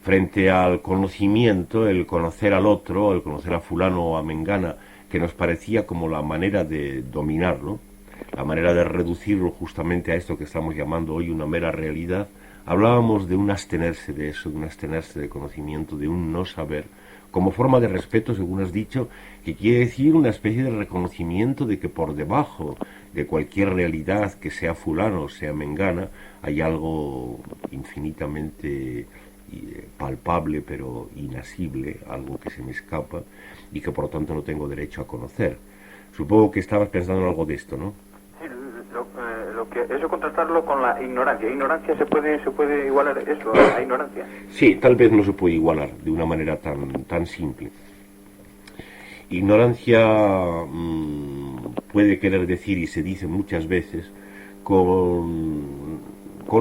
Frente al conocimiento, el conocer al otro, el conocer a fulano o a mengana, que nos parecía como la manera de dominarlo, la manera de reducirlo justamente a esto que estamos llamando hoy una mera realidad, hablábamos de un abstenerse de eso, de un abstenerse de conocimiento, de un no saber, como forma de respeto, según has dicho, que quiere decir una especie de reconocimiento de que por debajo de cualquier realidad, que sea fulano o sea mengana, hay algo infinitamente palpable pero inasible, algo que se me escapa y que por lo tanto no tengo derecho a conocer. Supongo que estabas pensando en algo de esto, ¿no? Sí, eso contrastarlo con la ignorancia. ¿Ignorancia se puede igualar eso a ignorancia? Sí, tal vez no se puede igualar de una manera tan simple. Ignorancia puede querer decir, y se dice muchas veces, con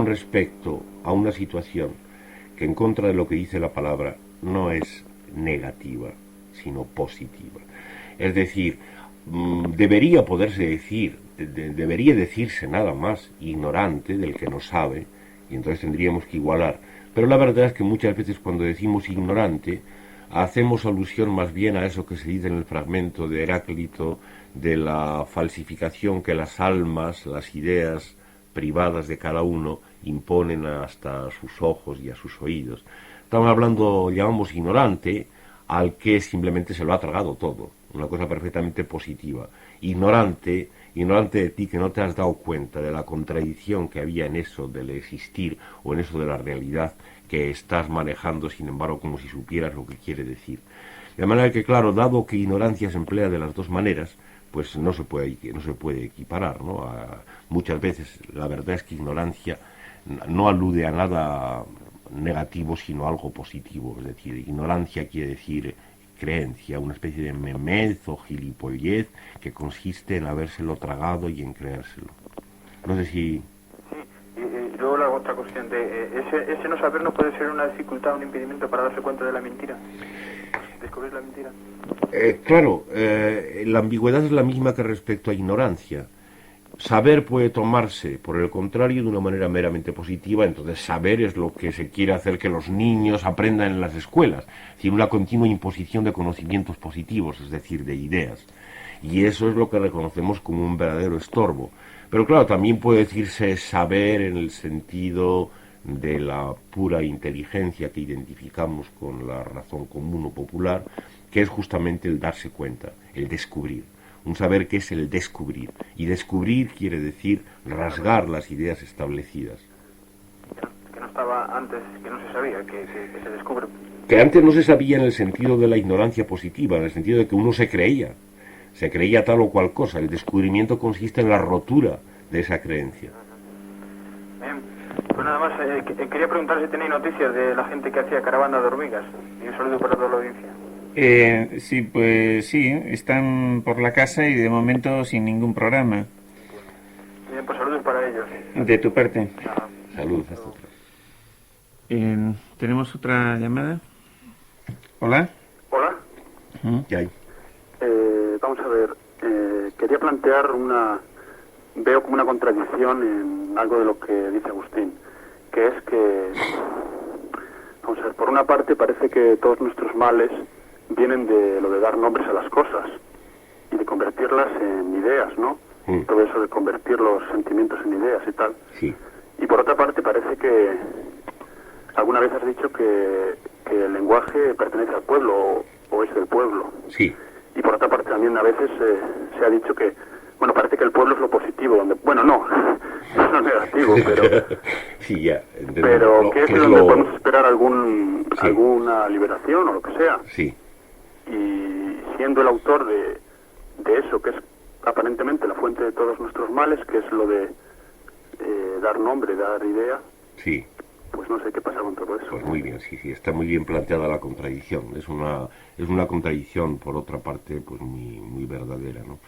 respecto a una situación que en contra de lo que dice la palabra no es negativa, sino positiva. Es decir, debería poderse decir, debería decirse nada más ignorante del que no sabe, y entonces tendríamos que igualar. Pero la verdad es que muchas veces cuando decimos ignorante, hacemos alusión más bien a eso que se dice en el fragmento de Heráclito, de la falsificación que las almas, las ideas privadas de cada uno imponen hasta sus ojos y a sus oídos. Estamos hablando, llamamos ignorante al que simplemente se lo ha tragado todo, una cosa perfectamente positiva. Ignorante de ti que no te has dado cuenta de la contradicción que había en eso del existir o en eso de la realidad que estás manejando, sin embargo, como si supieras lo que quiere decir. De manera que, claro, dado que ignorancia se emplea de las dos maneras, pues no se puede equiparar, ¿no? Muchas veces la verdad es que ignorancia no alude a nada negativo, sino a algo positivo. Es decir, ignorancia quiere decir creencia, una especie de memez o gilipollez que consiste en habérselo tragado y en creérselo. No sé si... Sí, y luego la otra cuestión de ese no saber no puede ser una dificultad, un impedimento para darse cuenta de la mentira, descubrir la mentira. Claro, la ambigüedad es la misma que respecto a ignorancia. Saber puede tomarse, por el contrario, de una manera meramente positiva. Entonces saber es lo que se quiere hacer que los niños aprendan en las escuelas, es decir, una continua imposición de conocimientos positivos, es decir, de ideas. Y eso es lo que reconocemos como un verdadero estorbo. Pero claro, también puede decirse saber en el sentido de la pura inteligencia que identificamos con la razón común o popular, que es justamente el darse cuenta, el descubrir. Un saber que es el descubrir. Y descubrir quiere decir rasgar las ideas establecidas. Que no estaba antes, que no se sabía, que se descubre. Que antes no se sabía en el sentido de la ignorancia positiva, en el sentido de que uno se creía tal o cual cosa. El descubrimiento consiste en la rotura de esa creencia. Bien, pues nada más, quería preguntar si tenéis noticias de la gente que hacía caravana de hormigas. Y un saludo para toda la audiencia. Sí, pues sí, están por la casa y de momento sin ningún programa. Bien, pues saludos para ellos. De tu parte. Saludos. ¿Tenemos otra llamada? ¿Hola? Hola. ¿Qué hay? Vamos a ver, quería plantear veo como una contradicción en algo de lo que dice Agustín, que es que, vamos a ver, por una parte parece que todos nuestros males vienen de lo de dar nombres a las cosas y de convertirlas en ideas, ¿no? Todo eso de convertir los sentimientos en ideas y tal. Sí. Y por otra parte parece que alguna vez has dicho que el lenguaje pertenece al pueblo o es del pueblo. Sí. Y por otra parte también a veces se ha dicho que, bueno, parece que el pueblo es lo positivo, donde, bueno, no es lo negativo, pero... Sí, ya. Pero ¿qué es donde podemos esperar alguna liberación o lo que sea? Sí. Y siendo el autor de eso, que es aparentemente la fuente de todos nuestros males, que es lo de dar nombre, dar idea, Sí. pues no sé qué pasa con todo eso. Pues muy bien, sí, está muy bien planteada la contradicción. Es una contradicción, por otra parte, pues muy verdadera, ¿no?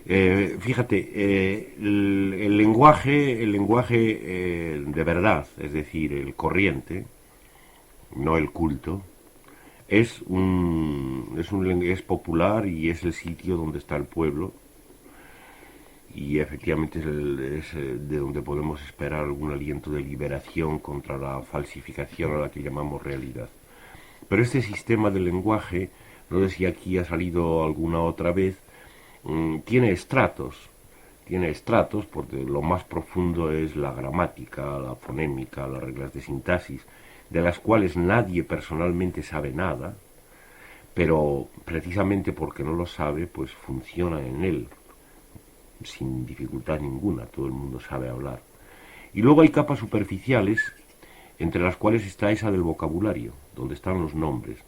Fíjate, el lenguaje de verdad, es decir, el corriente, no el culto, es popular y es el sitio donde está el pueblo. Y efectivamente es de donde podemos esperar algún aliento de liberación contra la falsificación a la que llamamos realidad. Pero este sistema del lenguaje, no sé si aquí ha salido alguna otra vez, tiene estratos, tiene estratos, porque lo más profundo es la gramática, la fonémica, las reglas de sintaxis, de las cuales nadie personalmente sabe nada, pero precisamente porque no lo sabe, pues funciona en él, sin dificultad ninguna, todo el mundo sabe hablar. Y luego hay capas superficiales, entre las cuales está esa del vocabulario, donde están los nombres.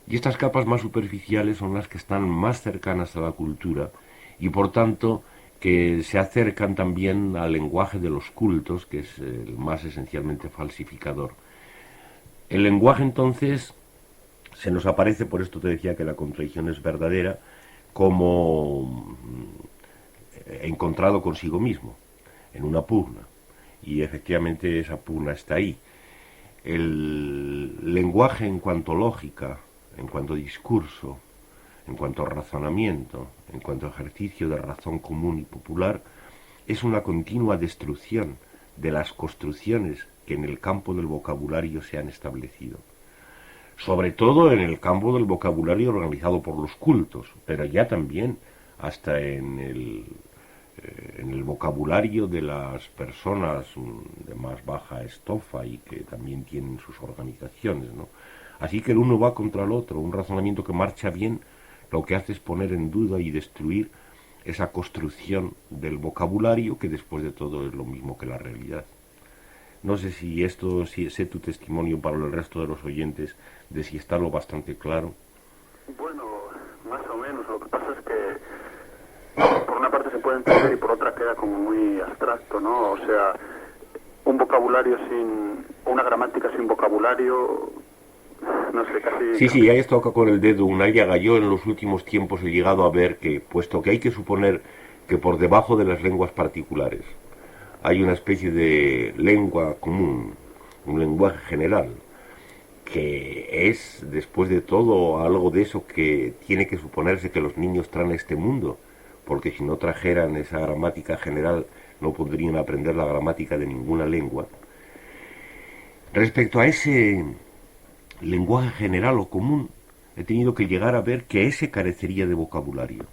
Y estas capas más superficiales son las que están más cercanas a la cultura y por tanto que se acercan también al lenguaje de los cultos, que es el más esencialmente falsificador. El lenguaje entonces se nos aparece, por esto te decía que la contradicción es verdadera, como encontrado consigo mismo, en una pugna. Y efectivamente esa pugna está ahí. El lenguaje en cuanto lógica, en cuanto discurso, en cuanto razonamiento, en cuanto ejercicio de razón común y popular, es una continua destrucción de las construcciones que en el campo del vocabulario se han establecido. Sobre todo en el campo del vocabulario organizado por los cultos, pero ya también hasta en el vocabulario de las personas de más baja estofa y que también tienen sus organizaciones, ¿no? Así que el uno va contra el otro. Un razonamiento que marcha bien lo que hace es poner en duda y destruir esa construcción del vocabulario, que después de todo es lo mismo que la realidad. No sé si esto, si sé tu testimonio para el resto de los oyentes, de si está lo bastante claro. Bueno, más o menos. Lo que pasa es que por una parte se puede entender y por otra queda como muy abstracto, ¿no? O sea, un vocabulario una gramática sin vocabulario, no sé, casi... Sí, ahí toca con el dedo una llaga. Yo en los últimos tiempos he llegado a ver que, puesto que hay que suponer que por debajo de las lenguas particulares hay una especie de lengua común, un lenguaje general, que es, después de todo, algo de eso que tiene que suponerse que los niños traen a este mundo, porque si no trajeran esa gramática general no podrían aprender la gramática de ninguna lengua. Respecto a ese lenguaje general o común, he tenido que llegar a ver que ese carecería de vocabulario.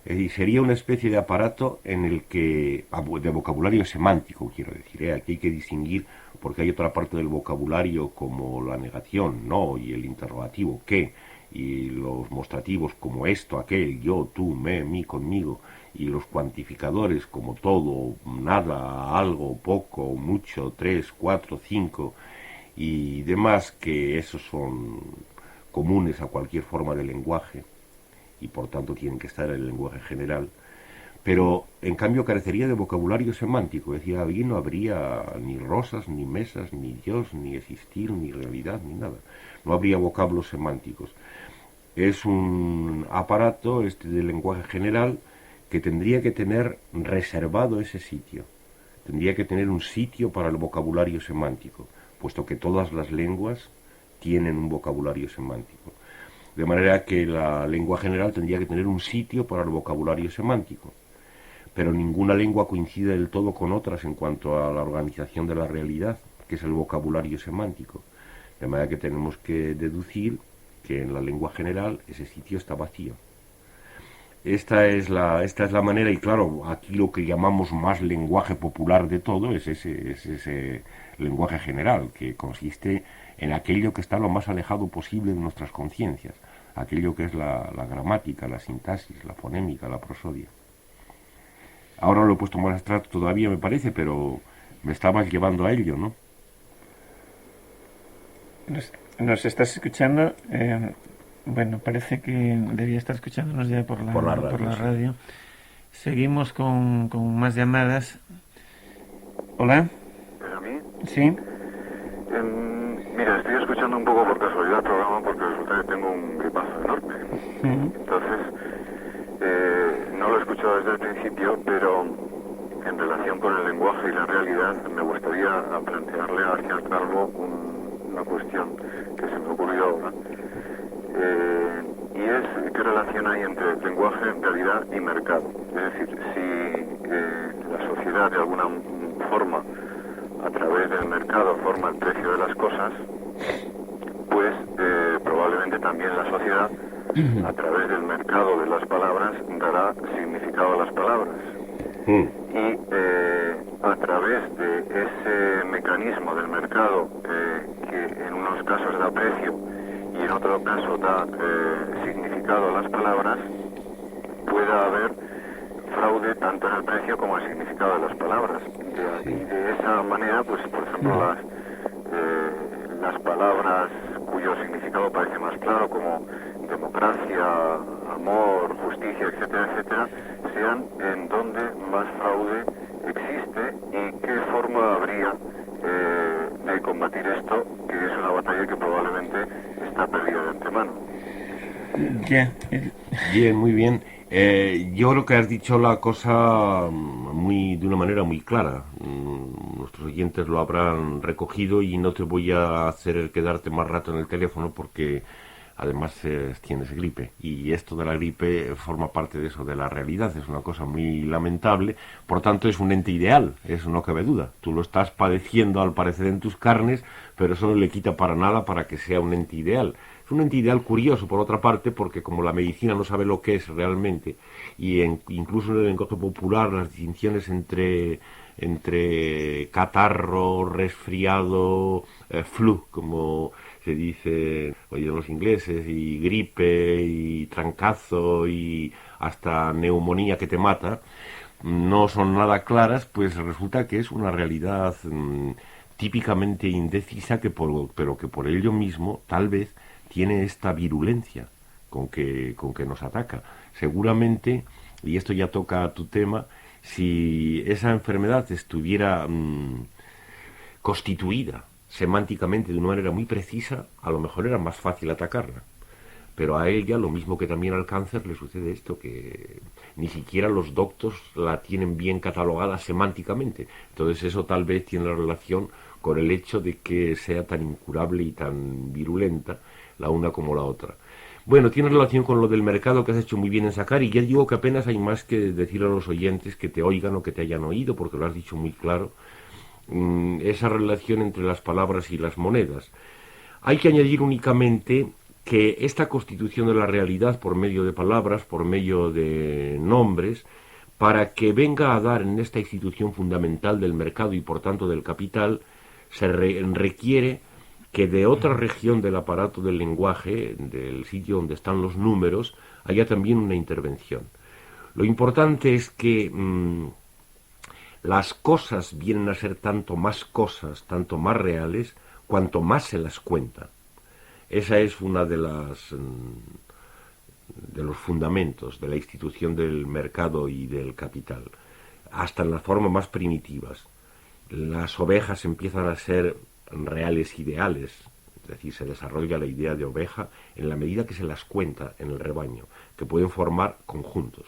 Es decir, sería una especie de aparato en el que, de vocabulario semántico, quiero decir, aquí hay que distinguir, porque hay otra parte del vocabulario como la negación, no, y el interrogativo, qué, y los mostrativos como esto, aquel, yo, tú, me, mí, conmigo, y los cuantificadores como todo, nada, algo, poco, mucho, 3, 4, 5, y demás, que esos son comunes a cualquier forma de lenguaje y por tanto tienen que estar en el lenguaje general, pero en cambio carecería de vocabulario semántico. Es decir, allí no habría ni rosas, ni mesas, ni Dios, ni existir, ni realidad, ni nada. No habría vocablos semánticos. Es un aparato de lenguaje general que tendría que tener reservado ese sitio. Tendría que tener un sitio para el vocabulario semántico, puesto que todas las lenguas tienen un vocabulario semántico. De manera que la lengua general tendría que tener un sitio para el vocabulario semántico. Pero ninguna lengua coincide del todo con otras en cuanto a la organización de la realidad, que es el vocabulario semántico. De manera que tenemos que deducir que en la lengua general ese sitio está vacío. Esta es la manera, y claro, aquí lo que llamamos más lenguaje popular de todo es ese lenguaje general, que consiste en aquello que está lo más alejado posible de nuestras conciencias, aquello que es la gramática, la sintaxis, la fonémica, la prosodia. Ahora lo he puesto más abstracto todavía, me parece, pero me estabas llevando a ello, ¿no? Nos estás escuchando, bueno, parece que debía estar escuchándonos ya por la radio. Seguimos con más llamadas. Hola. ¿Es a mí? Sí. Mira, estoy escuchando un poco por casualidad el programa porque resulta que tengo un gripazo enorme. Entonces, no lo he escuchado desde el principio, pero en relación con el lenguaje y la realidad, me gustaría plantearle hacia el Calvo una cuestión que se me ha ocurrido ahora. Y es qué relación hay entre lenguaje, realidad y mercado. Es decir, si la sociedad de alguna forma, a través del mercado, forma el precio de las cosas, pues probablemente también la sociedad, a través del mercado de las palabras, dará significado a las palabras. y a través de ese mecanismo del mercado que en unos casos da precio y en otro caso da significado a las palabras, pueda haber fraude tanto en el precio como en el significado de las palabras. Y de esa manera, pues por ejemplo, las palabras cuyo significado parece más claro, como democracia, amor, justicia, etcétera, etcétera, sean en donde más fraude existe y qué forma habría de combatir esto, que es una batalla que probablemente está perdida de antemano. Bien, muy bien. Yo creo que has dicho la cosa de una manera muy clara. Nuestros oyentes lo habrán recogido y no te voy a hacer quedarte más rato en el teléfono porque además tienes gripe y esto de la gripe forma parte de eso, de la realidad. Es una cosa muy lamentable, por tanto es un ente ideal, eso no cabe duda. Tú lo estás padeciendo al parecer en tus carnes, pero eso no le quita para nada para que sea un ente ideal. Es un ente ideal curioso, por otra parte, porque como la medicina no sabe lo que es realmente, y incluso en el lenguaje popular las distinciones entre catarro, resfriado, flu, como se dice oye los ingleses, y gripe, y trancazo, y hasta neumonía que te mata, no son nada claras, pues resulta que es una realidad típicamente indecisa, pero que por ello mismo, tal vez, tiene esta virulencia con que nos ataca. Seguramente, y esto ya toca a tu tema, si esa enfermedad estuviera constituida semánticamente de una manera muy precisa, a lo mejor era más fácil atacarla. Pero a ella, lo mismo que también al cáncer, le sucede esto, que ni siquiera los doctos la tienen bien catalogada semánticamente. Entonces eso tal vez tiene la relación con el hecho de que sea tan incurable y tan virulenta la una como la otra. Bueno, tiene relación con lo del mercado que has hecho muy bien en sacar, y ya digo que apenas hay más que decir a los oyentes que te oigan o que te hayan oído, porque lo has dicho muy claro, esa relación entre las palabras y las monedas. Hay que añadir únicamente que esta constitución de la realidad por medio de palabras, por medio de nombres, para que venga a dar en esta institución fundamental del mercado y por tanto del capital, se requiere que de otra región del aparato del lenguaje, del sitio donde están los números, haya también una intervención. Lo importante es que las cosas vienen a ser tanto más cosas, tanto más reales, cuanto más se las cuenta. Esa es una de los fundamentos de la institución del mercado y del capital, hasta en las formas más primitivas. Las ovejas empiezan a ser reales ideales, es decir, se desarrolla la idea de oveja en la medida que se las cuenta en el rebaño, que pueden formar conjuntos.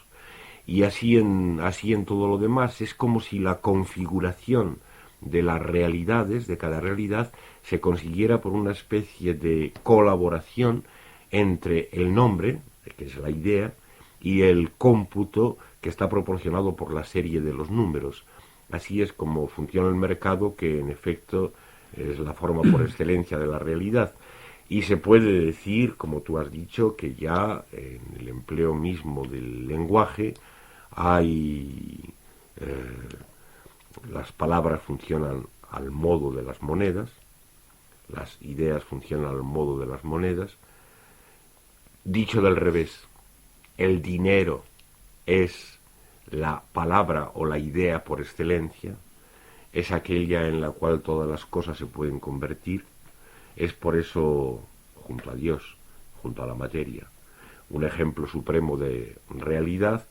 Y así en todo lo demás, es como si la configuración de las realidades, de cada realidad, se consiguiera por una especie de colaboración entre el nombre, que es la idea, y el cómputo que está proporcionado por la serie de los números. Así es como funciona el mercado, que en efecto es la forma por excelencia de la realidad. Y se puede decir, como tú has dicho, que ya en el empleo mismo del lenguaje hay las palabras funcionan al modo de las monedas, las ideas funcionan al modo de las monedas. Dicho del revés, el dinero es la palabra o la idea por excelencia, es aquella en la cual todas las cosas se pueden convertir. Es por eso, junto a Dios, junto a la materia, un ejemplo supremo de realidad.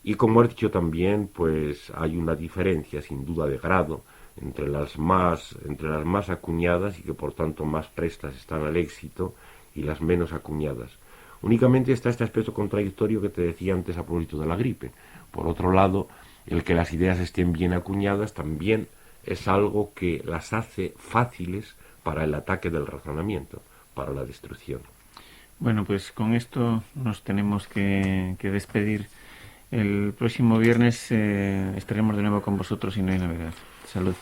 Y como he dicho también, pues hay una diferencia sin duda de grado entre las más acuñadas y que por tanto más prestas están al éxito, y las menos acuñadas. Únicamente está este aspecto contradictorio que te decía antes a propósito de la gripe. Por otro lado, el que las ideas estén bien acuñadas también es algo que las hace fáciles para el ataque del razonamiento, para la destrucción. Bueno, pues con esto nos tenemos que despedir. El próximo viernes estaremos de nuevo con vosotros y no hay novedad. Salud.